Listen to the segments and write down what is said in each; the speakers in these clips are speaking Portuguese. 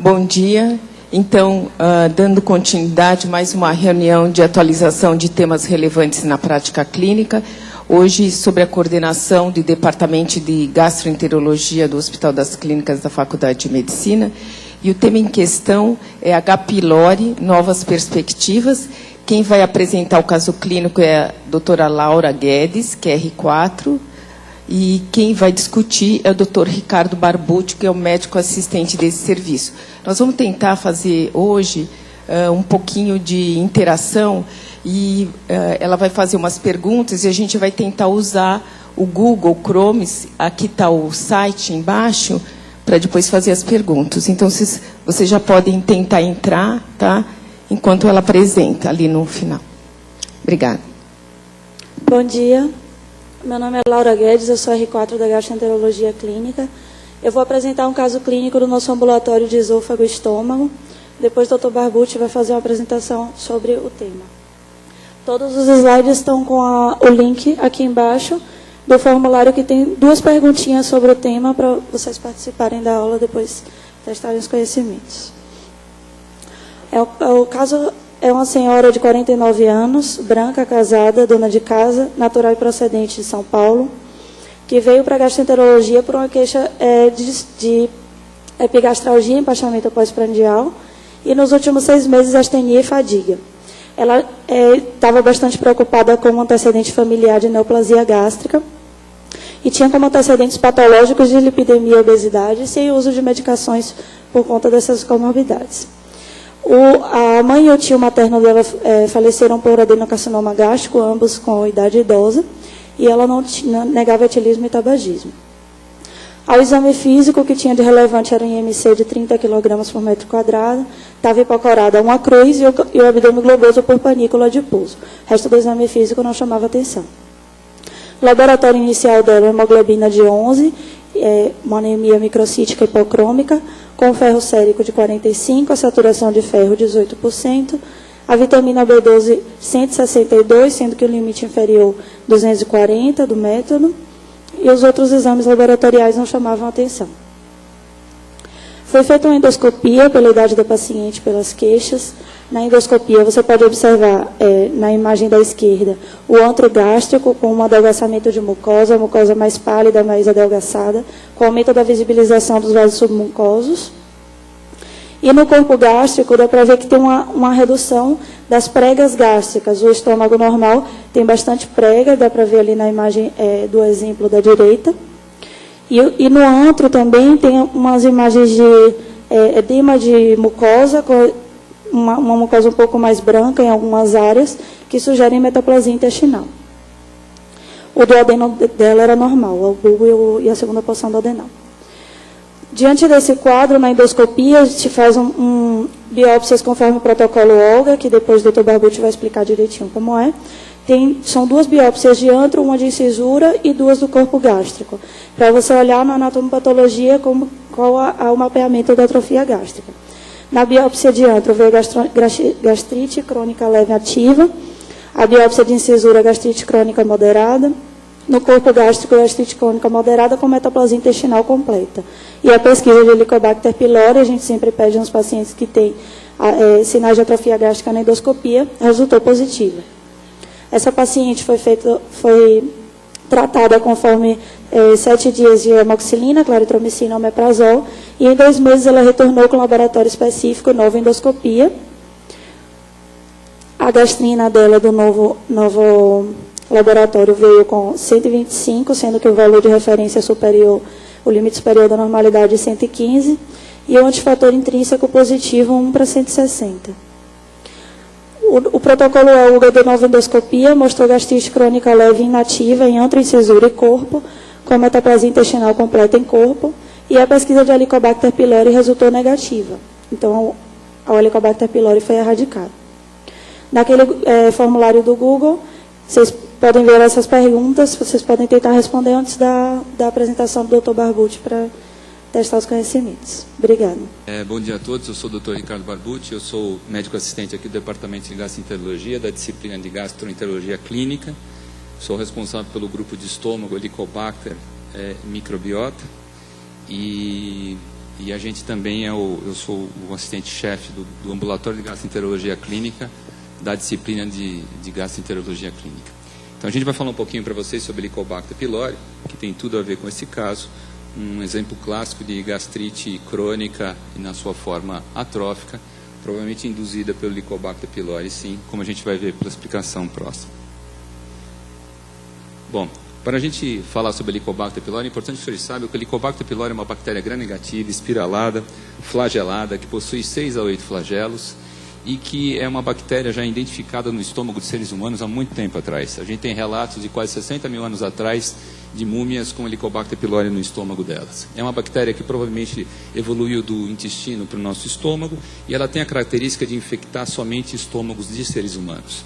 Bom dia. Então, dando continuidade, mais uma reunião de atualização de temas relevantes na prática clínica. Hoje, sobre a coordenação do Departamento de Gastroenterologia do Hospital das Clínicas da Faculdade de Medicina. E o tema em questão é H. pylori, novas perspectivas. Quem vai apresentar o caso clínico é a doutora Laura Guedes, que é R4. E quem vai discutir é o Dr. Ricardo Barbucci, que é o médico assistente desse serviço. Nós vamos tentar fazer hoje um pouquinho de interação e ela vai fazer umas perguntas e a gente vai tentar usar o Google Chrome, aqui está o site embaixo, para depois fazer as perguntas. Então, vocês já podem tentar entrar, tá? Enquanto ela apresenta ali no final. Obrigada. Bom dia. Meu nome é Laura Guedes, eu sou R4 da Gastroenterologia Clínica. Eu vou apresentar um caso clínico do nosso ambulatório de esôfago e estômago. Depois o Dr. Barbucci vai fazer uma apresentação sobre o tema. Todos os slides estão com o link aqui embaixo do formulário, que tem 2 perguntinhas sobre o tema para vocês participarem da aula, depois testarem os conhecimentos. O caso é uma senhora de 49 anos, branca, casada, dona de casa, natural e procedente de São Paulo, que veio para a gastroenterologia por uma queixa de epigastralgia, empachamento pós-prandial, e nos últimos 6 meses astenia e fadiga. Ela estava bastante preocupada com um antecedente familiar de neoplasia gástrica e tinha como antecedentes patológicos de lipidemia e obesidade, sem uso de medicações por conta dessas comorbidades. A mãe e o tio materno dela faleceram por adenocarcinoma gástrico, ambos com idade idosa, e ela não negava etilismo e tabagismo. Ao exame físico, o que tinha de relevante era um IMC de 30 kg por metro quadrado, estava hipocorada uma cruz e o abdômen globoso por panícula adiposo. O resto do exame físico não chamava atenção. O laboratório inicial dela, hemoglobina de 11, uma anemia microcítica hipocrômica, com ferro sérico de 45, a saturação de ferro 18%, a vitamina B12 162, sendo que o limite inferior 240 do método, e os outros exames laboratoriais não chamavam atenção. Foi feita uma endoscopia pela idade da paciente, pelas queixas. Na endoscopia, você pode observar, na imagem da esquerda, o antro gástrico com um adelgaçamento de mucosa, a mucosa mais pálida, mais adelgaçada, com aumento da visibilização dos vasos submucosos. E no corpo gástrico, dá para ver que tem uma redução das pregas gástricas. O estômago normal tem bastante prega, dá para ver ali na imagem do exemplo da direita. E no antro também tem umas imagens de edema de mucosa, com uma mucosa um pouco mais branca em algumas áreas, que sugerem metaplasia intestinal. O duodeno dela era normal, o bulbo e a segunda porção do adenal. Diante desse quadro, na endoscopia, a gente faz biópsias conforme o protocolo Olga, que depois o Dr. Barbucci vai explicar direitinho como é. São 2 biópsias de antro, uma de incisura e 2 do corpo gástrico, para você olhar na anatomopatologia qual o mapeamento da atrofia gástrica. Na biópsia de antro veio gastrite crônica leve ativa, a biópsia de incisura gastrite crônica moderada, no corpo gástrico gastrite crônica moderada com metaplasia intestinal completa. E a pesquisa de Helicobacter pylori, a gente sempre pede aos pacientes que têm sinais de atrofia gástrica na endoscopia, resultou positiva. Essa paciente foi tratada conforme 7 dias de amoxicilina, claritromicina, omeprazol, e em 2 meses ela retornou com laboratório específico, nova endoscopia. A gastrina dela do novo laboratório veio com 125, sendo que o valor de referência superior, o limite superior da normalidade é 115, e o antifator intrínseco positivo 1/160. O protocolo Olga de nova endoscopia mostrou gastrite crônica leve inativa em antro, incisura e corpo, com metaplasia intestinal completa em corpo, e a pesquisa de Helicobacter pylori resultou negativa. Então, a Helicobacter pylori foi erradicada. Naquele formulário do Google, vocês podem ver essas perguntas, vocês podem tentar responder antes da apresentação do Dr. Barbucci para testar os conhecimentos. Obrigada. Bom dia a todos, eu sou o Dr. Ricardo Barbucci, eu sou médico assistente aqui do Departamento de Gastroenterologia, da disciplina de Gastroenterologia Clínica. Sou responsável pelo grupo de estômago, Helicobacter, microbiota. E e a gente também eu sou o assistente-chefe do ambulatório de gastroenterologia clínica, da disciplina de gastroenterologia clínica. Então a gente vai falar um pouquinho para vocês sobre Helicobacter pylori, que tem tudo a ver com esse caso, um exemplo clássico de gastrite crônica e na sua forma atrófica, provavelmente induzida pelo Helicobacter pylori, sim, como a gente vai ver pela explicação próxima. Bom, para a gente falar sobre Helicobacter pylori, é importante que os senhores saibam que o Helicobacter pylori é uma bactéria gram-negativa, espiralada, flagelada, que possui 6 a 8 flagelos e que é uma bactéria já identificada no estômago de seres humanos há muito tempo atrás. A gente tem relatos de quase 60 mil anos atrás de múmias com Helicobacter pylori no estômago delas. É uma bactéria que provavelmente evoluiu do intestino para o nosso estômago e ela tem a característica de infectar somente estômagos de seres humanos.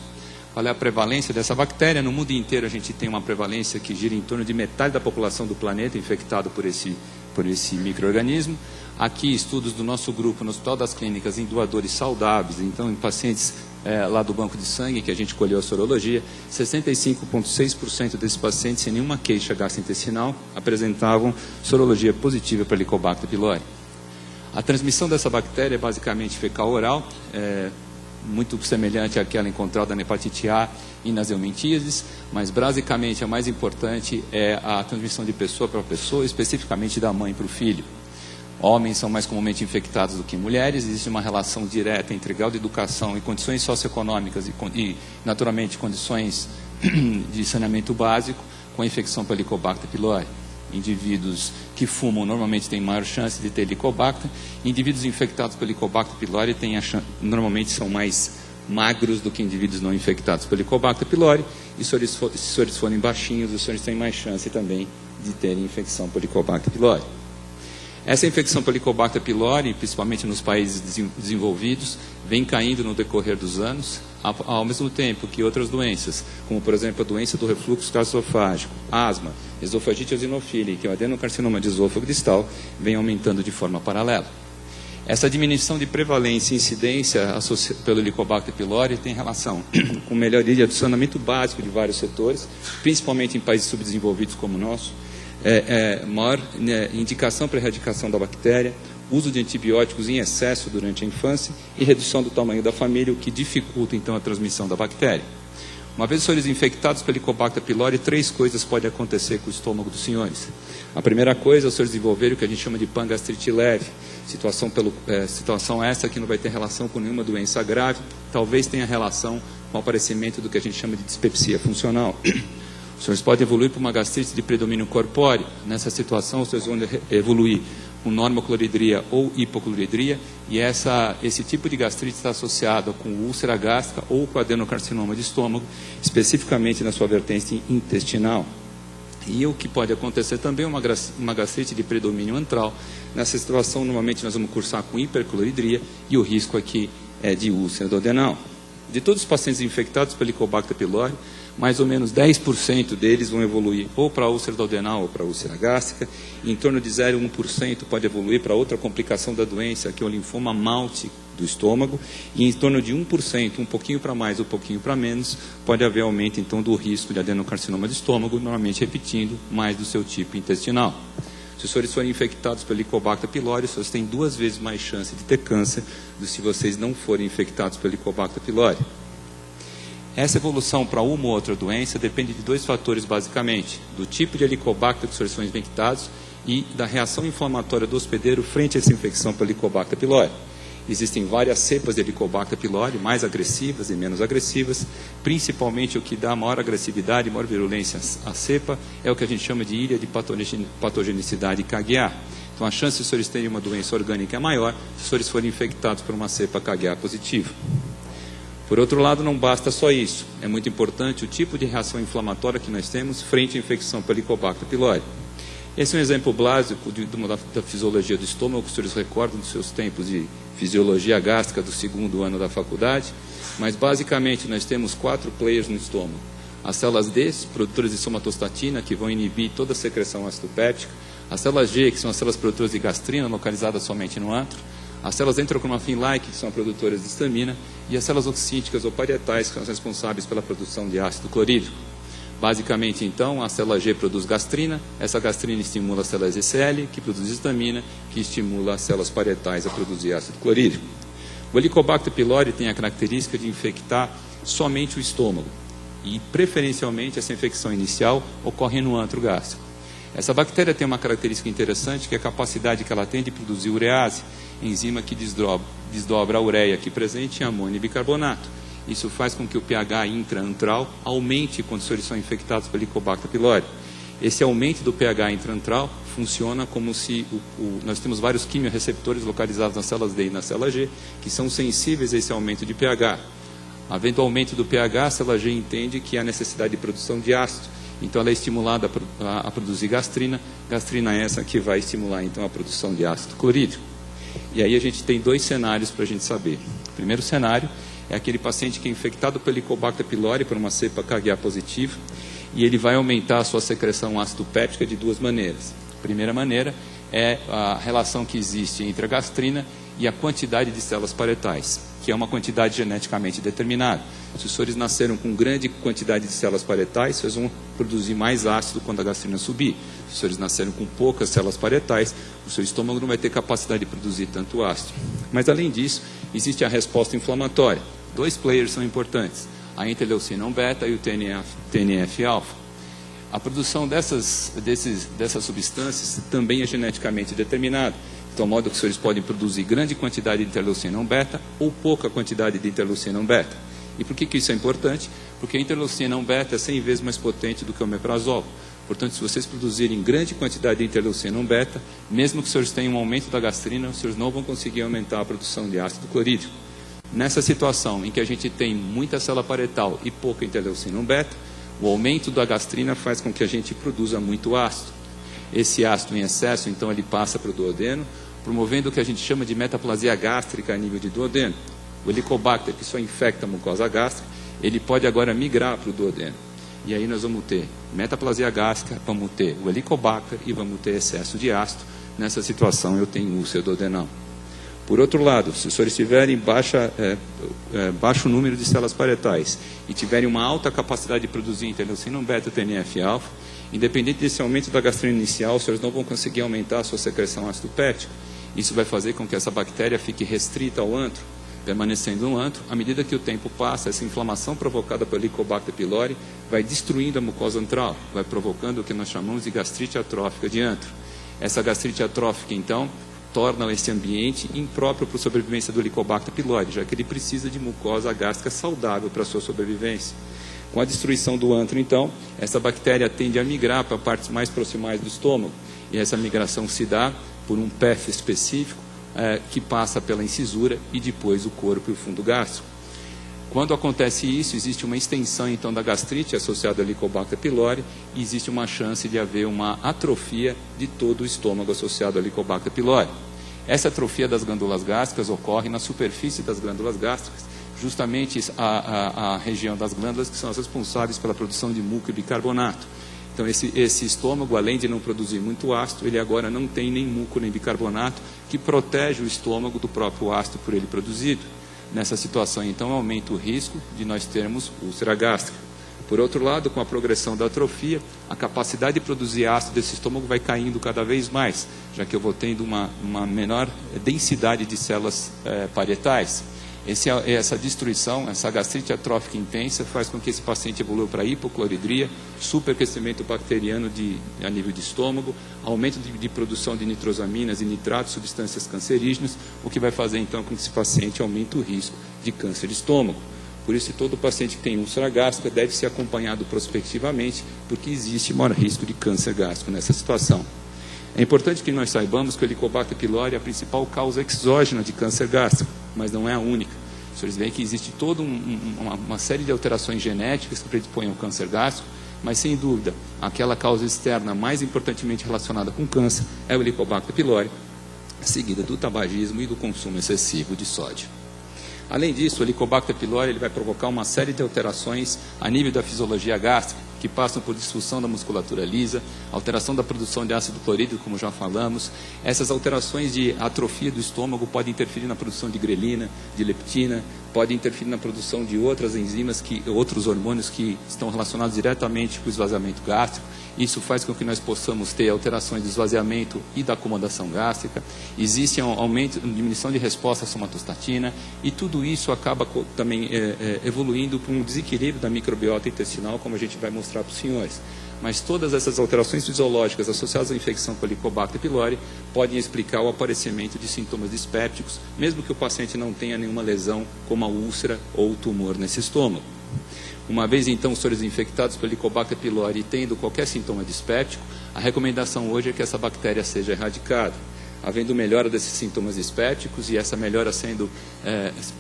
Qual é a prevalência dessa bactéria? No mundo inteiro a gente tem uma prevalência que gira em torno de metade da população do planeta infectado por esse micro-organismo. Aqui, estudos do nosso grupo no Hospital das Clínicas em doadores saudáveis, então em pacientes lá do banco de sangue, que a gente colheu a sorologia, 65,6% desses pacientes sem nenhuma queixa gastrointestinal apresentavam sorologia positiva para Helicobacter pylori. A transmissão dessa bactéria é basicamente fecal-oral, muito semelhante àquela encontrada na hepatite A e nas eumentíases, mas basicamente a mais importante é a transmissão de pessoa para pessoa, especificamente da mãe para o filho. Homens são mais comumente infectados do que mulheres, existe uma relação direta entre grau de educação e condições socioeconômicas e naturalmente, condições de saneamento básico com a infecção por Helicobacter pylori. Indivíduos que fumam normalmente têm maior chance de ter Helicobacter, indivíduos infectados por Helicobacter pylori normalmente são mais magros do que indivíduos não infectados por Helicobacter pylori, e se os senhores forem baixinhos, os senhores têm mais chance também de terem infecção por Helicobacter pylori. Essa infecção por Helicobacter pylori, principalmente nos países desenvolvidos, vem caindo no decorrer dos anos, ao mesmo tempo que outras doenças, como por exemplo a doença do refluxo gastroesofágico, asma, esofagite eosinofílica, que é o adenocarcinoma de esôfago distal, vem aumentando de forma paralela. Essa diminuição de prevalência e incidência pelo Helicobacter pylori tem relação com melhoria de adicionamento básico de vários setores, principalmente em países subdesenvolvidos como o nosso, maior indicação para a erradicação da bactéria, uso de antibióticos em excesso durante a infância e redução do tamanho da família, o que dificulta então a transmissão da bactéria. Uma vez os senhores infectados pelo Helicobacter pylori, 3 coisas podem acontecer com o estômago dos senhores. A primeira coisa é os senhores desenvolverem o que a gente chama de pangastrite leve, situação essa que não vai ter relação com nenhuma doença grave, talvez tenha relação com o aparecimento do que a gente chama de dispepsia funcional. Os senhores podem evoluir para uma gastrite de predomínio corpóreo. Nessa situação, os senhores vão evoluir com normocloridria ou hipocloridria, e esse tipo de gastrite está associado com úlcera gástrica ou com adenocarcinoma de estômago, especificamente na sua vertente intestinal. E o que pode acontecer também é uma gastrite de predomínio antral. Nessa situação, normalmente nós vamos cursar com hipercloridria, e o risco aqui é de úlcera duodenal. De todos os pacientes infectados pelo Helicobacter pylori, mais ou menos 10% deles vão evoluir ou para a úlcera duodenal ou para a úlcera gástrica. Em torno de 0,1% pode evoluir para outra complicação da doença, que é o linfoma Malte do estômago. E em torno de 1%, um pouquinho para mais ou um pouquinho para menos, pode haver aumento então do risco de adenocarcinoma de estômago, normalmente repetindo mais do seu tipo intestinal. Se os senhores forem infectados pelo Helicobacter pylori, os senhores têm 2 vezes mais chance de ter câncer do que se vocês não forem infectados pelo Helicobacter pylori. Essa evolução para uma ou outra doença depende de 2 fatores basicamente: do tipo de Helicobacter que os senhores são infectados e da reação inflamatória do hospedeiro frente a essa infecção pelo Helicobacter pylori. Existem várias cepas de Helicobacter pylori, mais agressivas e menos agressivas. Principalmente o que dá maior agressividade e maior virulência à cepa é o que a gente chama de ilha de patogenicidade KGA. Então a chance de os senhores terem uma doença orgânica é maior se os senhores forem infectados por uma cepa KGA positiva. Por outro lado, não basta só isso. É muito importante o tipo de reação inflamatória que nós temos frente à infecção pelo Helicobacter pylori. Esse é um exemplo básico da fisiologia do estômago, que os senhores recordam dos seus tempos de fisiologia gástrica do 2º ano da faculdade, mas basicamente nós temos 4 players no estômago. As células D, produtoras de somatostatina, que vão inibir toda a secreção ácido péptica, as células G, que são as células produtoras de gastrina, localizadas somente no antro, as células enterocromafin-like, que são produtoras de histamina, e as células oxíticas ou parietais, que são as responsáveis pela produção de ácido clorídrico. Basicamente, então, a célula G produz gastrina, essa gastrina estimula as células SL, que produz histamina, que estimula as células parietais a produzir ácido clorídrico. O Helicobacter pylori tem a característica de infectar somente o estômago, e preferencialmente essa infecção inicial ocorre no antro gástrico. Essa bactéria tem uma característica interessante, que é a capacidade que ela tem de produzir urease, enzima que desdobra a ureia aqui presente em amônio e bicarbonato. Isso faz com que o pH intraantral aumente quando os senhores são infectados pelo Helicobacter pylori. Esse aumento do pH intraantral funciona como se nós temos vários quimiorreceptores localizados nas células D e na célula G, que são sensíveis a esse aumento de pH. Havendo aumento do pH, a célula G entende que há necessidade de produção de ácido. Então ela é estimulada a produzir gastrina. Gastrina é essa que vai estimular então a produção de ácido clorídrico. E aí a gente tem dois cenários para a gente saber. O primeiro cenário é aquele paciente que é infectado pelo Helicobacter pylori por uma cepa KGA positiva, e ele vai aumentar a sua secreção ácido péptica de duas maneiras. A primeira maneira é a relação que existe entre a gastrina e a quantidade de células parietais, que é uma quantidade geneticamente determinada. Se os senhores nasceram com grande quantidade de células parietais, vocês vão produzir mais ácido quando a gastrina subir. Se os senhores nasceram com poucas células parietais, o seu estômago não vai ter capacidade de produzir tanto ácido. Mas além disso, existe a resposta inflamatória. Dois players são importantes, a interleucina 1-beta e o TNF-alfa. A produção dessas substâncias também é geneticamente determinada, de tal modo que os senhores podem produzir grande quantidade de interleucina 1-beta ou pouca quantidade de interleucina 1-beta. E por que isso é importante? Porque a interleucina 1-beta é 100 vezes mais potente do que o omeprazol. Portanto, se vocês produzirem grande quantidade de interleucina 1-beta, mesmo que os senhores tenham um aumento da gastrina, os senhores não vão conseguir aumentar a produção de ácido clorídrico. Nessa situação em que a gente tem muita célula parietal e pouca interleucina 1-beta, o aumento da gastrina faz com que a gente produza muito ácido. Esse ácido em excesso, então, ele passa para o duodeno, promovendo o que a gente chama de metaplasia gástrica a nível de duodeno. O Helicobacter, que só infecta a mucosa gástrica, ele pode agora migrar para o duodeno. E aí nós vamos ter metaplasia gástrica, vamos ter o Helicobacter e vamos ter excesso de ácido. Nessa situação eu tenho úlcera duodenal. Por outro lado, se os senhores tiverem baixo número de células parietais e tiverem uma alta capacidade de produzir interleucina 1-beta e TNF-alfa, independente desse aumento da gastrina inicial, os senhores não vão conseguir aumentar a sua secreção ácido péptica. Isso vai fazer com que essa bactéria fique restrita ao antro, permanecendo no antro. À medida que o tempo passa, essa inflamação provocada pelo Helicobacter pylori vai destruindo a mucosa antral, vai provocando o que nós chamamos de gastrite atrófica de antro. Essa gastrite atrófica, então, torna esse ambiente impróprio para a sobrevivência do Helicobacter pylori, já que ele precisa de mucosa gástrica saudável para a sua sobrevivência. Com a destruição do antro, então, essa bactéria tende a migrar para partes mais proximais do estômago, e essa migração se dá por um path específico, que passa pela incisura e depois o corpo e o fundo gástrico. Quando acontece isso, existe uma extensão então da gastrite associada ao Helicobacter pylori e existe uma chance de haver uma atrofia de todo o estômago associado ao Helicobacter pylori. Essa atrofia das glândulas gástricas ocorre na superfície das glândulas gástricas, justamente a região das glândulas que são as responsáveis pela produção de muco e bicarbonato. Então esse estômago, além de não produzir muito ácido, ele agora não tem nem muco nem bicarbonato, que protege o estômago do próprio ácido por ele produzido. Nessa situação, então, aumenta o risco de nós termos úlcera gástrica. Por outro lado, com a progressão da atrofia, a capacidade de produzir ácido desse estômago vai caindo cada vez mais, já que eu vou tendo uma menor densidade de células parietais. Essa destruição, essa gastrite atrófica intensa, faz com que esse paciente evolua para hipocloridria, superaquecimento bacteriano a nível de estômago, aumento de produção de nitrosaminas e nitratos, substâncias cancerígenas, o que vai fazer então com que esse paciente aumente o risco de câncer de estômago. Por isso, todo paciente que tem úlcera gástrica deve ser acompanhado prospectivamente, porque existe maior risco de câncer gástrico nessa situação. É importante que nós saibamos que o Helicobacter pylori é a principal causa exógena de câncer gástrico, mas não é a única. Os senhores veem que existe toda uma série de alterações genéticas que predispõem ao câncer gástrico, mas sem dúvida, aquela causa externa mais importantemente relacionada com câncer é o Helicobacter pylori, seguida do tabagismo e do consumo excessivo de sódio. Além disso, o Helicobacter pylori ele vai provocar uma série de alterações a nível da fisiologia gástrica, que passam por disfunção da musculatura lisa, alteração da produção de ácido clorídrico, como já falamos. Essas alterações de atrofia do estômago podem interferir na produção de grelina, de leptina, pode interferir na produção de outras enzimas, outros hormônios que estão relacionados diretamente com o esvaziamento gástrico. Isso faz com que nós possamos ter alterações de esvaziamento e da acomodação gástrica. Existe um aumento, diminuição de resposta à somatostatina, e tudo isso acaba também evoluindo para um desequilíbrio da microbiota intestinal, como a gente vai mostrar para os senhores. Mas todas essas alterações fisiológicas associadas à infecção por Helicobacter pylori podem explicar o aparecimento de sintomas dispépticos, mesmo que o paciente não tenha nenhuma lesão, como a úlcera ou o tumor nesse estômago. Uma vez então os senhores infectados por Helicobacter pylori e tendo qualquer sintoma dispéptico, a recomendação hoje é que essa bactéria seja erradicada. Havendo melhora desses sintomas dispépticos e essa melhora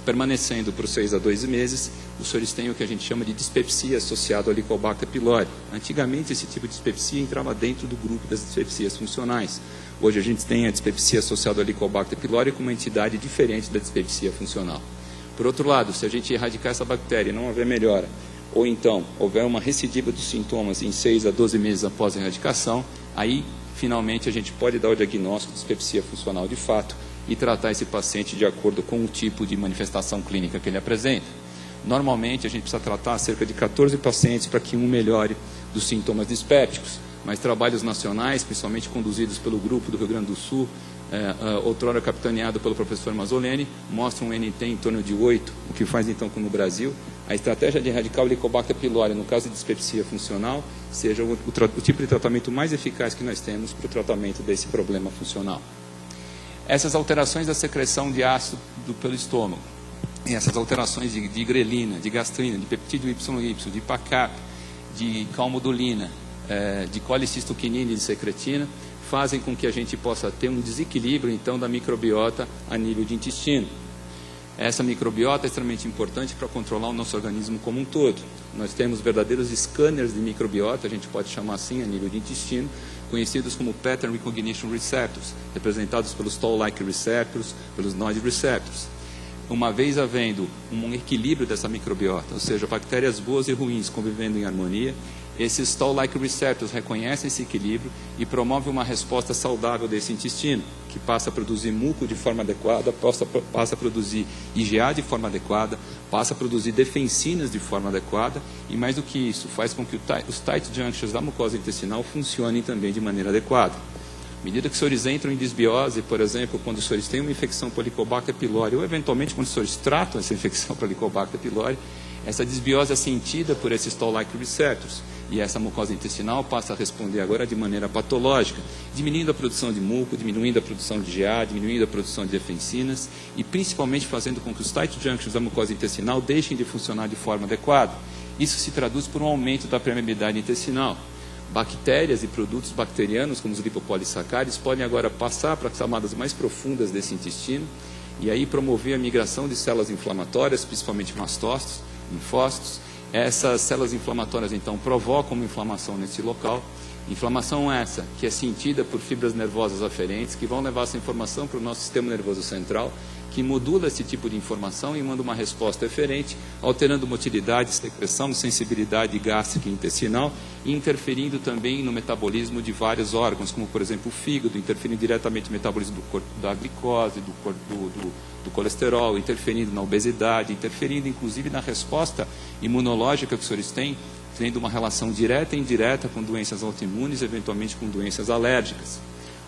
permanecendo por 6 a 12 meses, os senhores têm o que a gente chama de dispepsia associada ao Helicobacter pylori. Antigamente esse tipo de dispepsia entrava dentro do grupo das dispepsias funcionais. Hoje a gente tem a dispepsia associada ao Helicobacter pylori como uma entidade diferente da dispepsia funcional. Por outro lado, se a gente erradicar essa bactéria e não haver melhora, ou então houver uma recidiva dos sintomas em 6 a 12 meses após a erradicação, aí finalmente a gente pode dar o diagnóstico de dispepsia funcional de fato e tratar esse paciente de acordo com o tipo de manifestação clínica que ele apresenta. Normalmente a gente precisa tratar cerca de 14 pacientes para que um melhore dos sintomas dispépticos, mas trabalhos nacionais, principalmente conduzidos pelo grupo do Rio Grande do Sul, outrora capitaneado pelo professor Mazzoleni, mostram um NT em torno de 8, o que faz então com no Brasil a estratégia de erradicar o Helicobacter pylori no caso de dispepsia funcional seja o tipo de tratamento mais eficaz que nós temos para o tratamento desse problema funcional. Essas alterações da secreção de ácido pelo estômago, essas alterações de grelina, de gastrina, de peptídeo YY, de PACAP, de calmodulina, de colicistoquinina e de secretina, fazem com que a gente possa ter um desequilíbrio, então, da microbiota a nível de intestino. Essa microbiota é extremamente importante para controlar o nosso organismo como um todo. Nós temos verdadeiros scanners de microbiota, a gente pode chamar assim, a nível de intestino, conhecidos como Pattern Recognition Receptors, representados pelos Toll-like Receptors, pelos Nod Receptors. Uma vez havendo um equilíbrio dessa microbiota, ou seja, bactérias boas e ruins convivendo em harmonia, esses Toll-like Receptors reconhecem esse equilíbrio e promovem uma resposta saudável desse intestino, que passa a produzir muco de forma adequada, passa a produzir IgA de forma adequada, passa a produzir defensinas de forma adequada e, mais do que isso, faz com que os tight junctions da mucosa intestinal funcionem também de maneira adequada. À medida que os senhores entram em desbiose, por exemplo, quando os senhores têm uma infecção por Helicobacter pylori, ou eventualmente quando os senhores tratam essa infecção por Helicobacter pylori, essa desbiose é sentida por esses Toll-like Receptors e essa mucosa intestinal passa a responder agora de maneira patológica, diminuindo a produção de muco, diminuindo a produção de IgA, diminuindo a produção de defensinas e principalmente fazendo com que os tight junctions da mucosa intestinal deixem de funcionar de forma adequada. Isso se traduz por um aumento da permeabilidade intestinal. Bactérias e produtos bacterianos, como os lipopolissacarídeos, podem agora passar para as camadas mais profundas desse intestino e aí promover a migração de células inflamatórias, principalmente mastócitos, linfócitos. Essas células inflamatórias, então, provocam uma inflamação nesse local. Inflamação essa que é sentida por fibras nervosas aferentes, que vão levar essa informação para o nosso sistema nervoso central, que modula esse tipo de informação e manda uma resposta eferente, alterando motilidade, secreção, sensibilidade gástrica e intestinal e interferindo também no metabolismo de vários órgãos, como, por exemplo, o fígado, interferindo diretamente no metabolismo da glicose, do colesterol, interferindo na obesidade, interferindo inclusive na resposta imunológica que os senhores têm, tendo uma relação direta e indireta com doenças autoimunes, eventualmente com doenças alérgicas.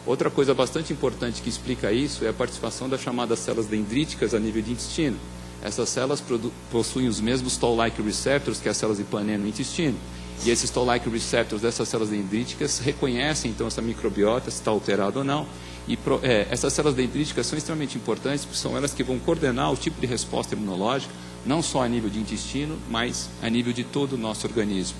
Outra coisa bastante importante que explica isso é a participação das chamadas células dendríticas a nível de intestino. Essas células possuem os mesmos Toll-like Receptors que as células de Panet no intestino. E esses Toll-like Receptors dessas células dendríticas reconhecem então essa microbiota, se está alterada ou não. E essas células dendríticas são extremamente importantes, porque são elas que vão coordenar o tipo de resposta imunológica, não só a nível de intestino, mas a nível de todo o nosso organismo.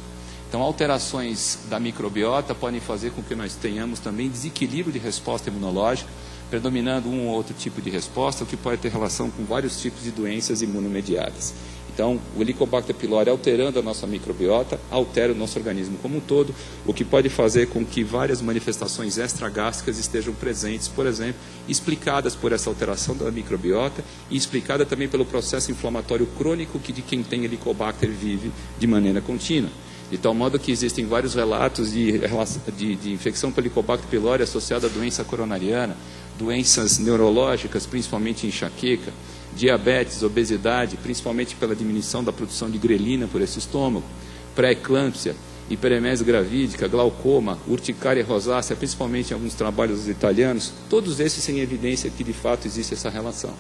Então, alterações da microbiota podem fazer com que nós tenhamos também desequilíbrio de resposta imunológica, predominando um ou outro tipo de resposta, o que pode ter relação com vários tipos de doenças imunomediadas. Então, o Helicobacter pylori, alterando a nossa microbiota, altera o nosso organismo como um todo, o que pode fazer com que várias manifestações extragástricas estejam presentes, por exemplo, explicadas por essa alteração da microbiota e explicada também pelo processo inflamatório crônico que de quem tem Helicobacter vive de maneira contínua. De tal modo que existem vários relatos de infecção por Helicobacter pylori associada à doença coronariana, doenças neurológicas, principalmente enxaqueca, diabetes, obesidade, principalmente pela diminuição da produção de grelina por esse estômago, pré-eclâmpsia, hiperemese gravídica, glaucoma, urticária rosácea, principalmente em alguns trabalhos italianos, todos esses têm evidência que de fato existe essa relação.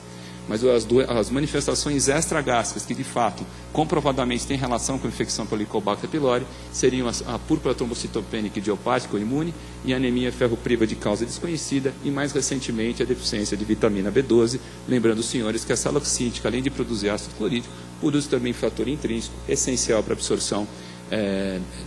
Mas as manifestações extragástricas que de fato, comprovadamente, têm relação com a infecção por Helicobacter pylori, seriam a púrpura trombocitopênica idiopática ou imune e a anemia ferropriva de causa desconhecida e, mais recentemente, a deficiência de vitamina B12, lembrando os senhores que a célula cítica, além de produzir ácido clorídrico, produz também fator intrínseco essencial para a absorção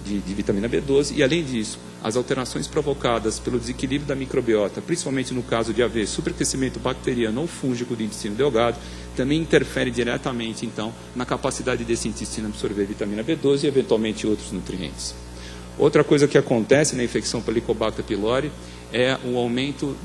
de vitamina B12 e, além disso, as alterações provocadas pelo desequilíbrio da microbiota, principalmente no caso de haver supercrescimento bacteriano ou fúngico do intestino delgado, também interfere diretamente, então, na capacidade desse intestino absorver vitamina B12 e, eventualmente, outros nutrientes. Outra coisa que acontece na infecção por Helicobacter pylori é o aumento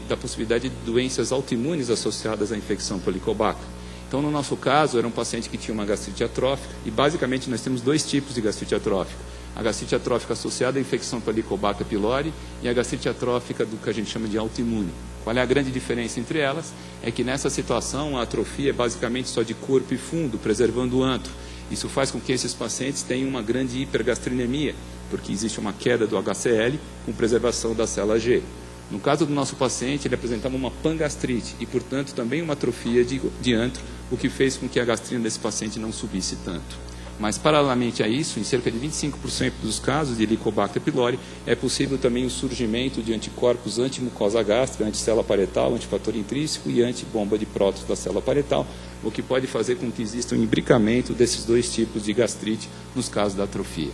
da possibilidade de doenças autoimunes associadas à infecção por Helicobacter. Então, no nosso caso, era um paciente que tinha uma gastrite atrófica e, basicamente, nós temos dois tipos de gastrite atrófica. A gastrite atrófica associada à infecção por Helicobacter pylori e a gastrite atrófica do que a gente chama de autoimune. Qual é a grande diferença entre elas? É que, nessa situação, a atrofia é basicamente só de corpo e fundo, preservando o antro. Isso faz com que esses pacientes tenham uma grande hipergastrinemia, porque existe uma queda do HCl com preservação da célula G. No caso do nosso paciente, ele apresentava uma pangastrite e, portanto, também uma atrofia de antro, o que fez com que a gastrina desse paciente não subisse tanto. Mas, paralelamente a isso, em cerca de 25% dos casos de Helicobacter pylori, é possível também o surgimento de anticorpos anti-mucosa gástrica, anti-célula parietal, antifator intrínseco e anti-bomba de prótons da célula parietal, o que pode fazer com que exista um imbricamento desses dois tipos de gastrite nos casos da atrofia.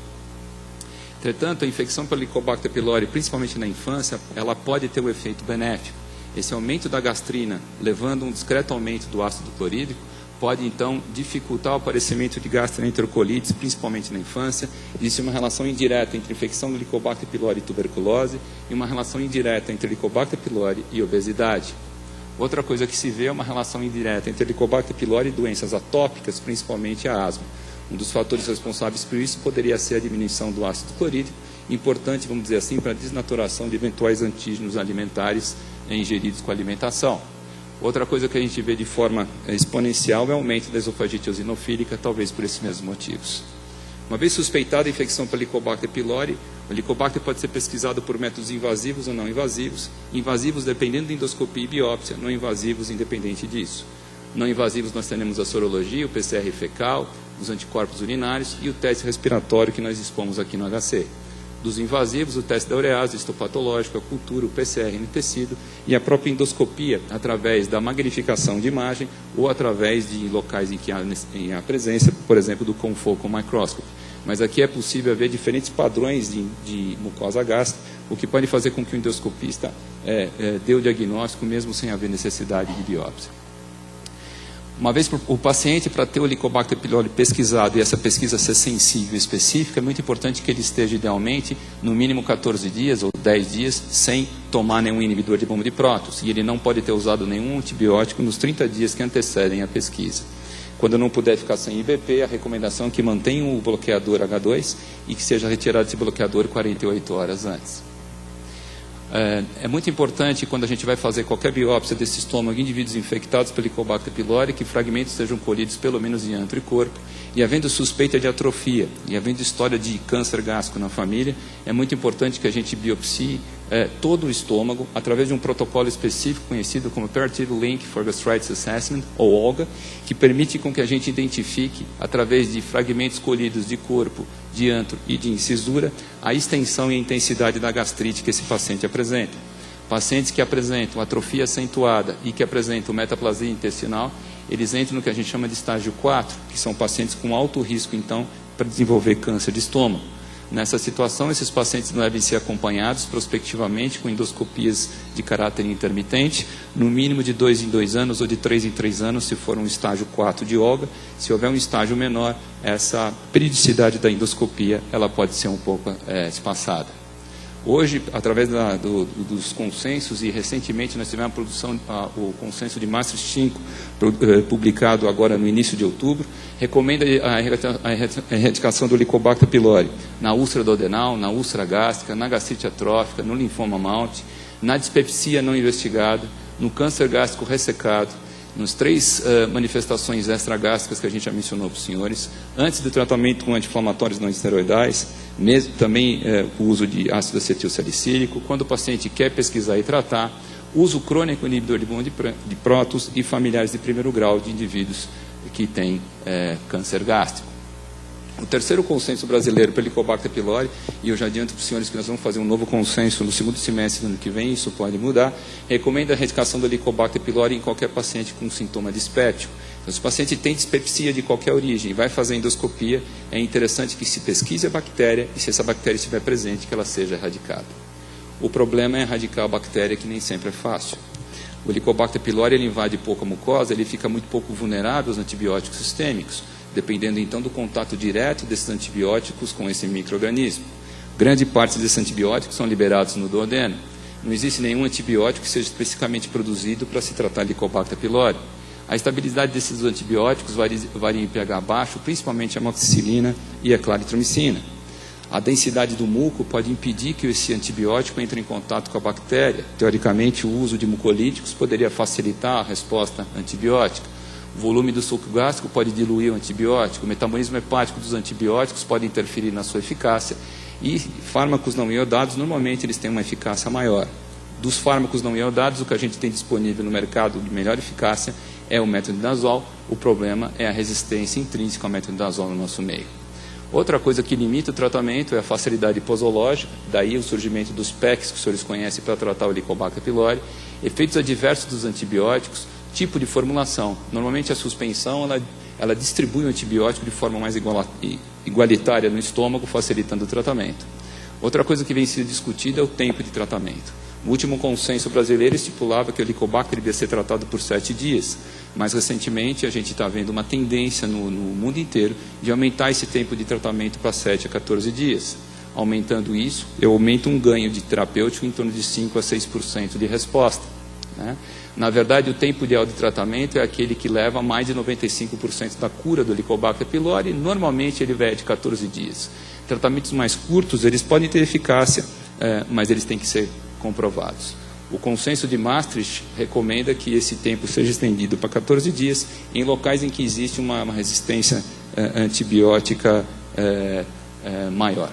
Entretanto, a infecção por Helicobacter pylori, principalmente na infância, ela pode ter um efeito benéfico. Esse aumento da gastrina, levando um discreto aumento do ácido clorídrico, pode, então, dificultar o aparecimento de gastroenterocolites, principalmente na infância. Existe uma relação indireta entre infecção do Helicobacter pylori e tuberculose e uma relação indireta entre Helicobacter pylori e obesidade. Outra coisa que se vê é uma relação indireta entre Helicobacter pylori e doenças atópicas, principalmente a asma. Um dos fatores responsáveis por isso poderia ser a diminuição do ácido clorídrico, importante, vamos dizer assim, para a desnaturação de eventuais antígenos alimentares ingeridos com a alimentação. Outra coisa que a gente vê de forma exponencial é o aumento da esofagite eosinofílica, talvez por esses mesmos motivos. Uma vez suspeitada a infecção por Helicobacter pylori, o Helicobacter pode ser pesquisado por métodos invasivos ou não invasivos. Invasivos dependendo de endoscopia e biópsia, não invasivos independente disso. Não invasivos nós temos a sorologia, o PCR fecal, os anticorpos urinários e o teste respiratório que nós dispomos aqui no HC. Dos invasivos, o teste da urease, o histopatológico, a cultura, o PCR no tecido e a própria endoscopia através da magnificação de imagem ou através de locais em que há presença, por exemplo, do confocal microscopy. Mas aqui é possível ver diferentes padrões de mucosa gástrica, o que pode fazer com que o endoscopista dê o diagnóstico mesmo sem haver necessidade de biópsia. Uma vez o paciente, para ter o Helicobacter pylori pesquisado e essa pesquisa ser sensível e específica, é muito importante que ele esteja idealmente no mínimo 14 dias ou 10 dias sem tomar nenhum inibidor de bomba de prótons. E ele não pode ter usado nenhum antibiótico nos 30 dias que antecedem a pesquisa. Quando não puder ficar sem IBP, a recomendação é que mantenha o bloqueador H2 e que seja retirado esse bloqueador 48 horas antes. É muito importante, quando a gente vai fazer qualquer biópsia desse estômago em indivíduos infectados pelo Helicobacter pylori, que fragmentos sejam colhidos pelo menos em antro e corpo, e havendo suspeita de atrofia, e havendo história de câncer gástrico na família, é muito importante que a gente biopsie todo o estômago, através de um protocolo específico conhecido como Operative Link for Gastritis Assessment, ou OLGA, que permite com que a gente identifique, através de fragmentos colhidos de corpo, de antro e de incisura, a extensão e a intensidade da gastrite que esse paciente apresenta. Pacientes que apresentam atrofia acentuada e que apresentam metaplasia intestinal, eles entram no que a gente chama de estágio 4, que são pacientes com alto risco, então, para desenvolver câncer de estômago. Nessa situação, esses pacientes devem ser acompanhados prospectivamente com endoscopias de caráter intermitente, no mínimo de 2 em 2 anos ou de 3 em 3 anos, se for um estágio 4 de OLGA. Se houver um estágio menor, essa periodicidade da endoscopia ela pode ser um pouco espaçada. Hoje, através dos consensos, e recentemente nós tivemos a produção, o consenso de Maastricht 5, publicado agora no início de outubro, recomenda a erradicação do Helicobacter pylori na úlcera duodenal, na úlcera gástrica, na gastrite atrófica, no linfoma Mount, na dispepsia não investigada, no câncer gástrico ressecado Nas 3 manifestações extragástricas que a gente já mencionou para os senhores, antes do tratamento com anti-inflamatórios não esteroidais, mesmo também o uso de ácido acetilsalicílico, quando o paciente quer pesquisar e tratar, uso crônico inibidor de bomba de prótons e familiares de primeiro grau de indivíduos que têm câncer gástrico. O terceiro consenso brasileiro para Helicobacter pylori, e eu já adianto para os senhores que nós vamos fazer um novo consenso no segundo semestre do ano que vem, isso pode mudar, recomenda a erradicação do Helicobacter pylori em qualquer paciente com sintoma dispéptico. Então, se o paciente tem dispepsia de qualquer origem e vai fazer endoscopia, é interessante que se pesquise a bactéria e, se essa bactéria estiver presente, que ela seja erradicada. O problema é erradicar a bactéria, que nem sempre é fácil. O Helicobacter pylori ele invade pouco a mucosa, ele fica muito pouco vulnerável aos antibióticos sistêmicos, dependendo então do contato direto desses antibióticos com esse micro-organismo. Grande parte desses antibióticos são liberados no duodeno. Não existe nenhum antibiótico que seja especificamente produzido para se tratar Helicobacter pylori. A estabilidade desses antibióticos varia em pH baixo, principalmente a amoxicilina e a claritromicina. A densidade do muco pode impedir que esse antibiótico entre em contato com a bactéria. Teoricamente, o uso de mucolíticos poderia facilitar a resposta antibiótica. O volume do suco gástrico pode diluir o antibiótico, o metabolismo hepático dos antibióticos pode interferir na sua eficácia e fármacos não iodados, normalmente eles têm uma eficácia maior. Dos fármacos não iodados, o que a gente tem disponível no mercado de melhor eficácia é o metronidazol, o problema é a resistência intrínseca ao metronidazol no nosso meio. Outra coisa que limita o tratamento é a facilidade posológica, daí o surgimento dos PECs que os senhores conhecem para tratar o Helicobacter pylori, efeitos adversos dos antibióticos, tipo de formulação. Normalmente a suspensão ela distribui o antibiótico de forma mais igualitária no estômago, facilitando o tratamento. Outra coisa que vem sendo discutida é o tempo de tratamento. O último consenso brasileiro estipulava que o Helicobacter devia ser tratado por 7 dias. Mais recentemente, a gente está vendo uma tendência no mundo inteiro de aumentar esse tempo de tratamento para 7 a 14 dias. Aumentando isso, eu aumento um ganho de terapêutico em torno de 5 a 6% de resposta. Né? Na verdade, o tempo ideal de tratamento é aquele que leva a mais de 95% da cura do Helicobacter pylori. Normalmente, ele vai de 14 dias. Tratamentos mais curtos, eles podem ter eficácia, mas eles têm que ser comprovados. O consenso de Maastricht recomenda que esse tempo seja estendido para 14 dias em locais em que existe uma resistência antibiótica maior.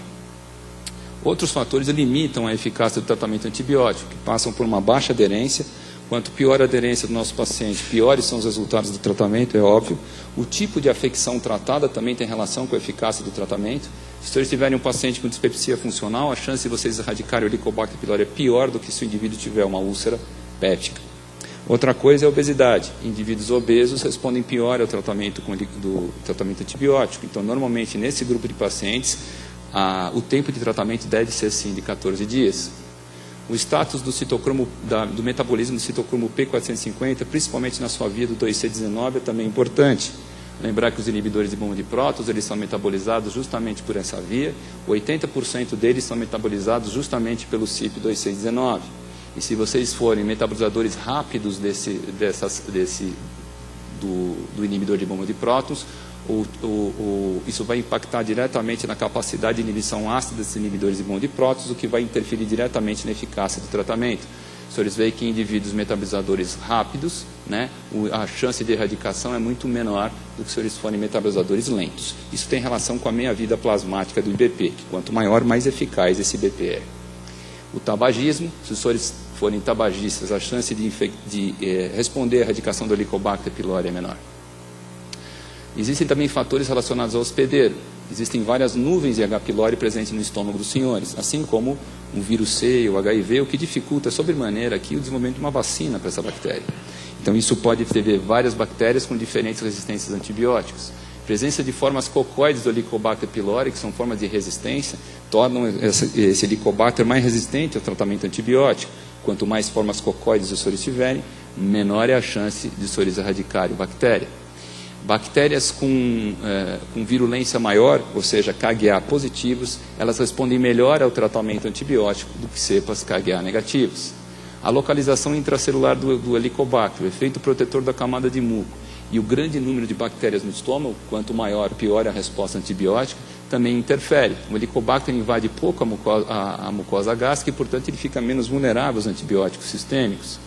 Outros fatores limitam a eficácia do tratamento antibiótico, que passam por uma baixa aderência. Quanto pior a aderência do nosso paciente, piores são os resultados do tratamento, é óbvio. O tipo de afecção tratada também tem relação com a eficácia do tratamento. Se vocês tiverem um paciente com dispepsia funcional, a chance de vocês erradicarem o Helicobacter pylori é pior do que se o indivíduo tiver uma úlcera péptica. Outra coisa é a obesidade. Indivíduos obesos respondem pior ao tratamento do tratamento antibiótico. Então, normalmente, nesse grupo de pacientes, o tempo de tratamento deve ser, sim, de 14 dias. O status do citocromo, do metabolismo do citocromo P450, principalmente na sua via do 2C19, é também importante. Lembrar que os inibidores de bomba de prótons, eles são metabolizados justamente por essa via. 80% deles são metabolizados justamente pelo CYP2C19. E se vocês forem metabolizadores rápidos do inibidor de bomba de prótons, isso vai impactar diretamente na capacidade de inibição ácida desses inibidores de bomba de prótons, o que vai interferir diretamente na eficácia do tratamento. Os senhores veem que em indivíduos metabolizadores rápidos, né, a chance de erradicação é muito menor do que se eles forem metabolizadores lentos. Isso tem relação com a meia-vida plasmática do IBP, que quanto maior, mais eficaz esse IBP é. O tabagismo, se os senhores forem tabagistas, a chance de responder à erradicação do Helicobacter pylori é menor. Existem também fatores relacionados ao hospedeiro. Existem várias nuvens de H. pylori presentes no estômago dos senhores, assim como o vírus C, o HIV, o que dificulta sobremaneira aqui o desenvolvimento de uma vacina para essa bactéria. Então, isso pode ter várias bactérias com diferentes resistências a antibióticos. Presença de formas cocoides do Helicobacter pylori, que são formas de resistência, tornam esse Helicobacter mais resistente ao tratamento antibiótico. Quanto mais formas cocoides os senhores tiverem, menor é a chance de os senhores erradicarem a bactéria. Bactérias com virulência maior, ou seja, KGA positivos, elas respondem melhor ao tratamento antibiótico do que cepas KGA negativos. A localização intracelular do Helicobacter, o efeito protetor da camada de muco e o grande número de bactérias no estômago, quanto maior, pior é a resposta antibiótica, também interfere. O Helicobacter invade pouco a mucosa gástrica e, portanto, ele fica menos vulnerável aos antibióticos sistêmicos.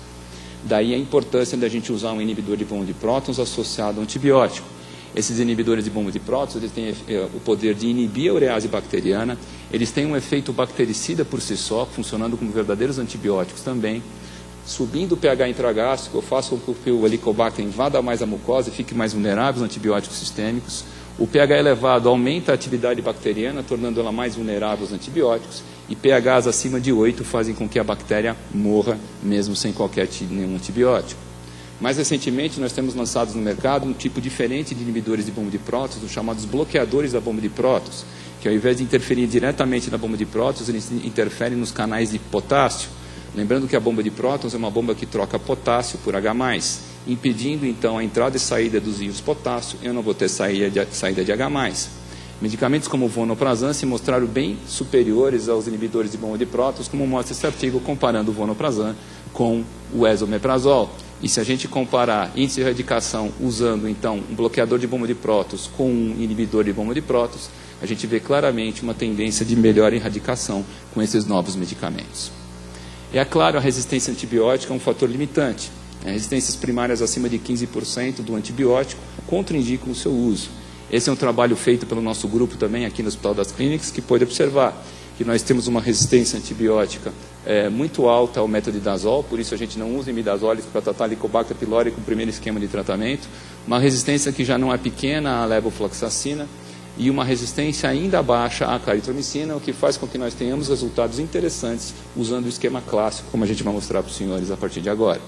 Daí a importância da gente usar um inibidor de bomba de prótons associado a um antibiótico. Esses inibidores de bomba de prótons, eles têm o poder de inibir a urease bacteriana, eles têm um efeito bactericida por si só, funcionando como verdadeiros antibióticos também. Subindo o pH intragástrico, eu faço com que o Helicobacter invada mais a mucosa e fique mais vulnerável aos antibióticos sistêmicos. O pH elevado aumenta a atividade bacteriana, tornando ela mais vulnerável aos antibióticos. E pHs acima de 8 fazem com que a bactéria morra, mesmo sem nenhum antibiótico. Mais recentemente, nós temos lançado no mercado um tipo diferente de inibidores de bomba de prótons, os chamados bloqueadores da bomba de prótons, que ao invés de interferir diretamente na bomba de prótons, eles interferem nos canais de potássio. Lembrando que a bomba de prótons é uma bomba que troca potássio por H+, impedindo então a entrada e saída dos íons potássio, eu não vou ter saída de H+. Medicamentos como o vonoprazan se mostraram bem superiores aos inibidores de bomba de prótons, como mostra esse artigo comparando o vonoprazan com o esomeprazol. E se a gente comparar índice de erradicação usando então um bloqueador de bomba de prótons com um inibidor de bomba de prótons, a gente vê claramente uma tendência de melhor erradicação com esses novos medicamentos. É claro, a resistência antibiótica é um fator limitante. Resistências primárias acima de 15% do antibiótico contraindicam o seu uso. Esse é um trabalho feito pelo nosso grupo também aqui no Hospital das Clínicas, que pode observar que nós temos uma resistência antibiótica muito alta ao metronidazol, por isso a gente não usa imidazólicos para tratar Helicobacter pylori com o primeiro esquema de tratamento. Uma resistência que já não é pequena à levofloxacina e uma resistência ainda baixa à claritromicina, o que faz com que nós tenhamos resultados interessantes usando o esquema clássico, como a gente vai mostrar para os senhores a partir de agora.